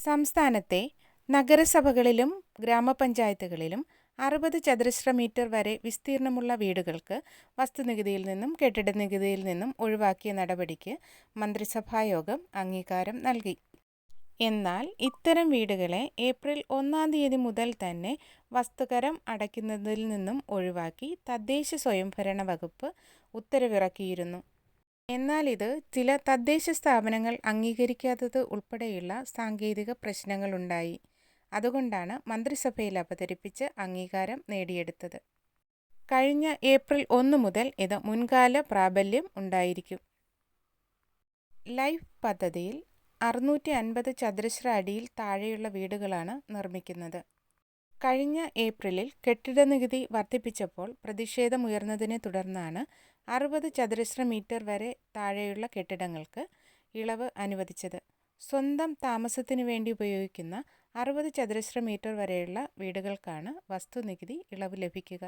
സംസ്ഥാനത്തെ നഗരസഭകളിലും ഗ്രാമപഞ്ചായത്തുകളിലും 60 ചതുരശ്ര മീറ്റർ വരെ വിസ്തീർണമുള്ള വീടുകൾക്ക് വസ്തുനികുതിയിൽ നിന്നും കെട്ടിടനികുതിയിൽ നിന്നും ഒഴിവാക്കിയ നടപടിക്ക് മന്ത്രിസഭായോഗം അംഗീകാരം നൽകി. എന്നാൽ ഇത്തരം വീടുകളെ ഏപ്രിൽ 1-ാം തീയതി മുതൽ തന്നെ വസ്തുകരം അടയ്ക്കുന്നതിൽ നിന്നും ഒഴിവാക്കി തദ്ദേശ സ്വയംഭരണ വകുപ്പ് ഉത്തരവിറക്കിയിരുന്നു. എന്നാൽ ഇത് ചില തദ്ദേശ സ്ഥാപനങ്ങൾ അംഗീകരിക്കാത്തത് ഉൾപ്പെടെയുള്ള സാങ്കേതിക പ്രശ്നങ്ങളുണ്ടായി. അതുകൊണ്ടാണ് മന്ത്രിസഭയിൽ അവതരിപ്പിച്ച് അംഗീകാരം നേടിയെടുത്തത്. കഴിഞ്ഞ ഏപ്രിൽ 1 മുതൽ ഇത് മുൻകാല പ്രാബല്യം ഉണ്ടായിരിക്കും. ലൈഫ് പദ്ധതിയിൽ 650 ചതുരശ്ര അടിയിൽ താഴെയുള്ള വീടുകളാണ് നിർമ്മിക്കുന്നത്. കഴിഞ്ഞ ഏപ്രിലിൽ കെട്ടിടനികുതി വർദ്ധിപ്പിച്ചപ്പോൾ പ്രതിഷേധമുയർന്നതിനെ തുടർന്നാണ് 60 ചതുരശ്ര മീറ്റർ വരെ താഴെയുള്ള കെട്ടിടങ്ങൾക്ക് ഇളവ് അനുവദിച്ചത്. സ്വന്തം താമസത്തിനു വേണ്ടി ഉപയോഗിക്കുന്ന 60 ചതുരശ്ര മീറ്റർ വരെയുള്ള വീടുകൾക്കാണ് വസ്തുനികുതി ഇളവ് ലഭിക്കുക.